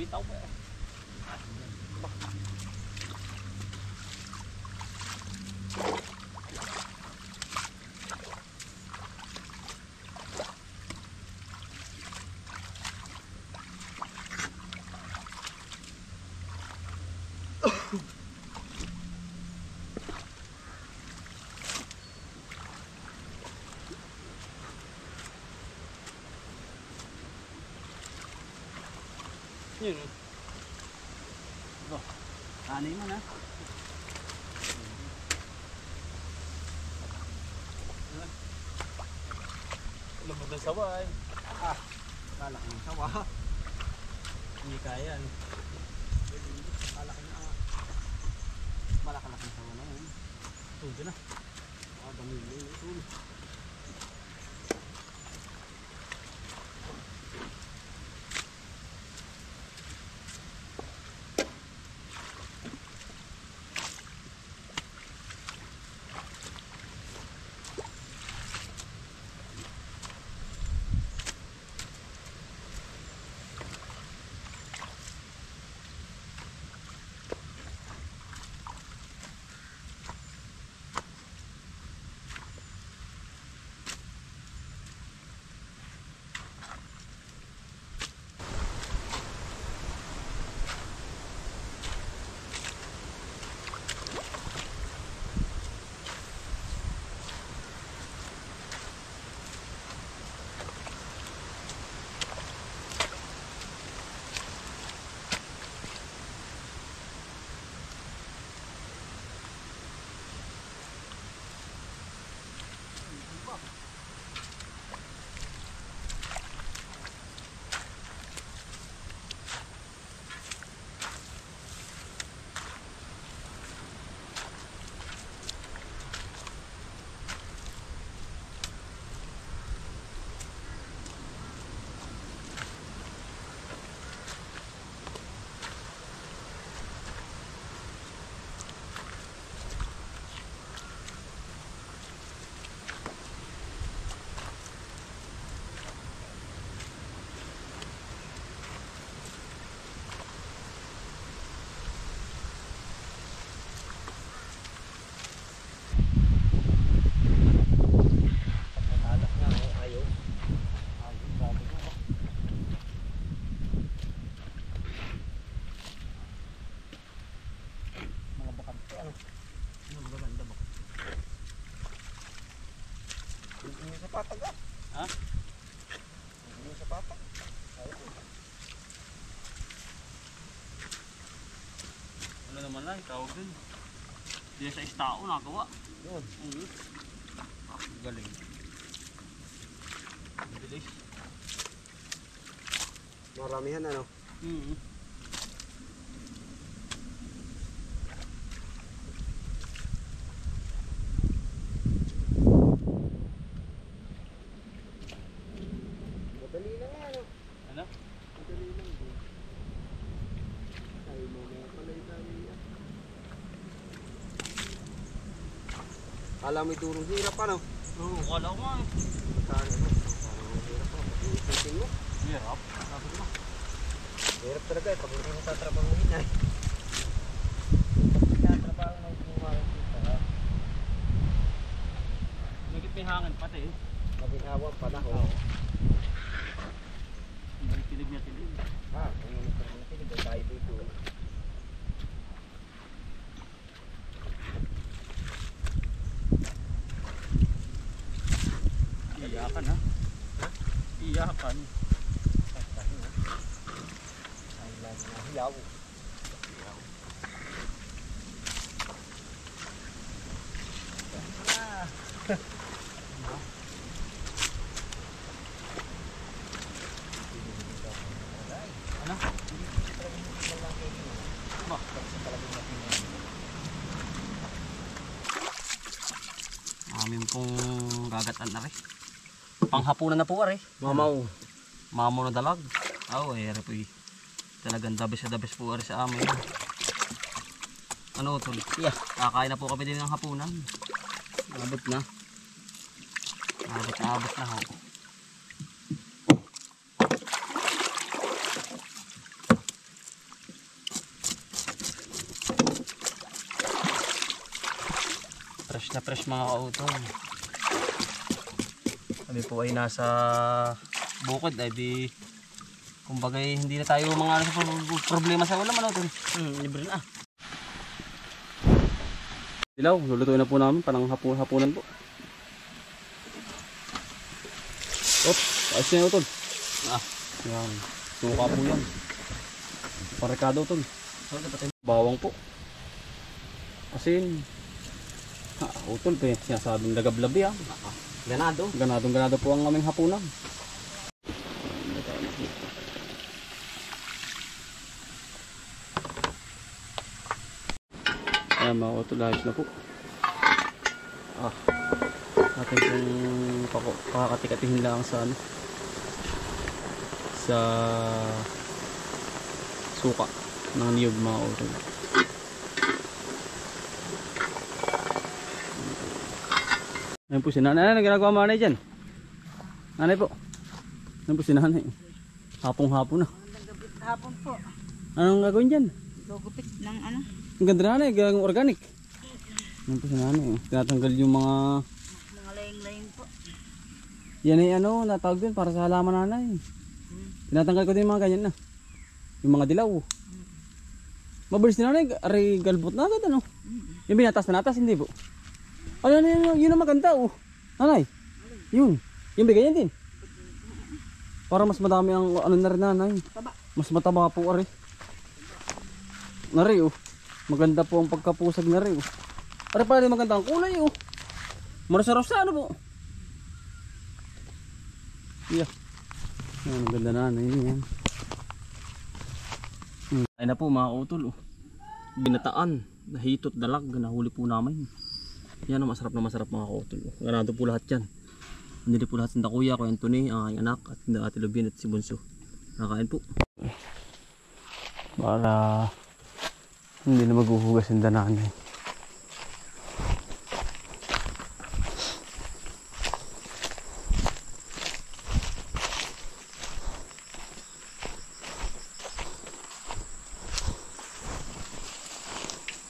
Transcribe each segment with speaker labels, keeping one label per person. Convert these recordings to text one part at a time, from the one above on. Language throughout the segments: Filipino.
Speaker 1: sitaw ba? Yun. Oh, anay mo na. Lumabas ng sawa eh.
Speaker 2: Lalaki ng sawa.
Speaker 1: Hindi kaya.
Speaker 2: Lalaki na. Malaki-laki ng sawa na yun.
Speaker 1: Tudo na.
Speaker 2: Dami na yun. Patag ah.
Speaker 1: Ha?
Speaker 2: Hindi sa patag. Ayun.
Speaker 1: Ano naman lang, tawag dun. Diyan sa istao nagawa.
Speaker 2: Yun.
Speaker 1: Galing. Bilis.
Speaker 2: Maramihan ano. Madali lang yan ano.
Speaker 1: Ano?
Speaker 2: Madali lang din. Ay mo na pala itali yan. Alam mo iturong hirap ano?
Speaker 1: Oo, wala ko nga eh.
Speaker 2: Kaya ano? Parang hirap pa. Iisipin mo.
Speaker 1: Hirap. Sabi ko.
Speaker 2: Hirap talaga eh. Pag hindi mo tatrabahuhin ay. Pag tatrabaho mo bumawa kita.
Speaker 1: Nagit may hangin pati eh.
Speaker 2: Maginawang panahon.
Speaker 1: Hindi tilig niya tilig.
Speaker 2: Kung yung nagpapalitilig ay tayo dito.
Speaker 1: Iyakan ha? Iyakan.
Speaker 2: Ay lang na hilaw.
Speaker 1: Ano? Ba? Amin pong gagatan na rin. Panghapunan na po rin.
Speaker 2: Mamaw.
Speaker 1: Mamo na dalag. Eh, po eh. Talagang dabis po rin sa amin. Ano tol?
Speaker 2: Yeah.
Speaker 1: Kakain na po kami din ng hapunan.
Speaker 2: Abot na.
Speaker 1: Abot na ho. na fresh mga kautol. Kami po ay nasa bukid ay di kumbaga hindi na tayo mga problema sa ulam ano tol. Libre na. Dilaw, lulutuin na po namin parang hapunan po. Oops, ayos na utol. Yan. Suka po yan. Parekado utol. Bawang po. Asin. Utol po yan. Sinasabing lagab-labi ah.
Speaker 2: Ganado.
Speaker 1: Ganado po ang aming hapunan. Ayan mga utol, ayos na po. Atin pong pakakatikatihin lang sa suka ng niyog mga utol. Ayan po si nanay. Ano ginagawa mo nanay dyan? Nanay po. Ayan po si nanay. Hapong-hapon na.
Speaker 3: Hapon po.
Speaker 1: Anong gagawin dyan?
Speaker 3: Gugupit ng ano?
Speaker 1: Ang ganda na nanay. Gagawin organic. Ayan po si nanay. Tinatanggal yung mga
Speaker 3: Laying-laying po.
Speaker 1: yan ay ano, natawag din para sa halaman nanay. Tinatanggal ko din yung mga ganyan na. Yung mga dilaw. Mabilis din nanay. Aray galbot na agad ano. Yung binatas na natas, hindi po. Ano yun ang maganda oh. Nanay. Yun. Yung bigayan din. Para mas madami ang ano na rin nanay. Mas mataba po ari. Nari oh. Maganda po ang pagkapusag na rin oh. Ari pala din maganda ang kulay oh. Marasarap sa ano po. Yeah. Yan, maganda nanay yan. Ay na po mga utol oh. Binataan. Nahitot dalag. Nahuli po namin. Yan ang masarap mga kautol. Ganado po lahat yan. Hindi po lahat sinda kuya, kuya Anthony, ang aking anak, at sinda ate Lubin at si Bunso. Nakakain po. Para hindi na maghuhugas sinda nanay.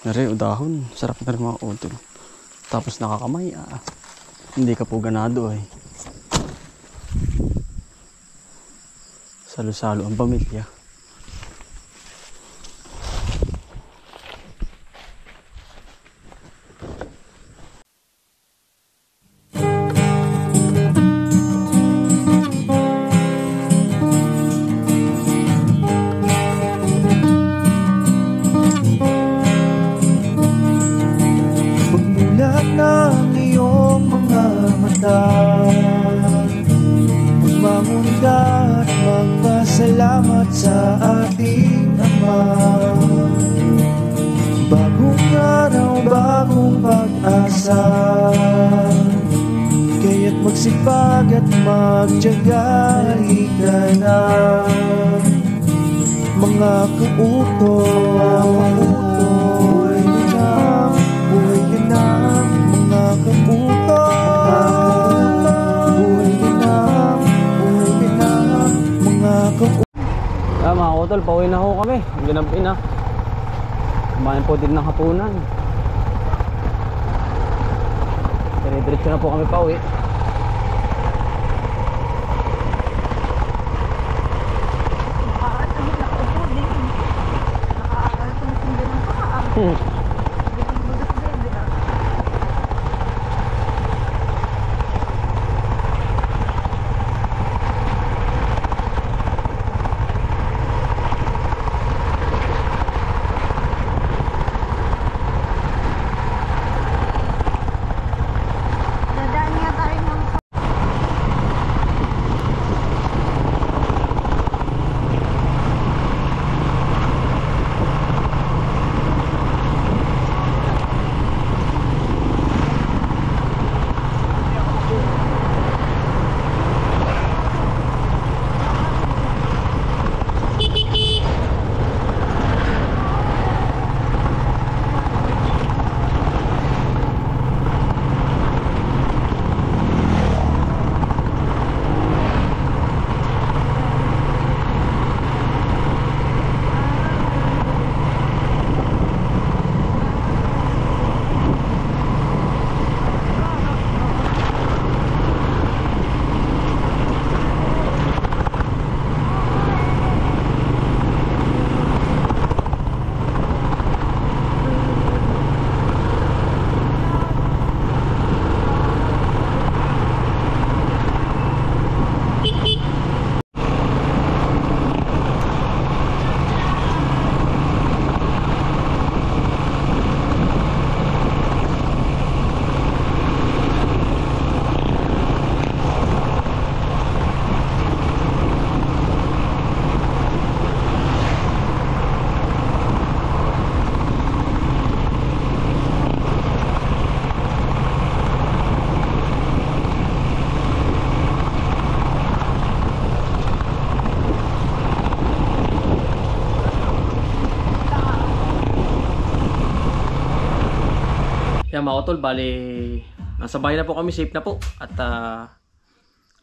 Speaker 1: Nari, udahon. Sarap na rin mga kautol. Tapos nakakamay hindi ka po ganado eh. Salo-salo ang pamilya.
Speaker 4: Magmamunda at magpasalamat sa ating Ama. Bagong araw, bagong pag-asa, kaya't magsipag at magtiyaga. Halika na mga kautoy, buhay ka na mga kautoy.
Speaker 1: Mga kautol, pauwi na ho kami. Ginabi na. Kumain po din ng hapunan. Diretso na po kami pauwi.
Speaker 5: mga utol, bali nasa bahay na po kami, safe na po. At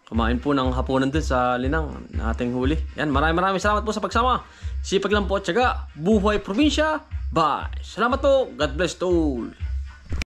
Speaker 5: kumain po ng hapunan dun sa linang na ating huli. Yan, maraming salamat po sa pagsama. Sipag lang po at syaga. Buhay probinsya. Bye. Salamat po. God bless to all.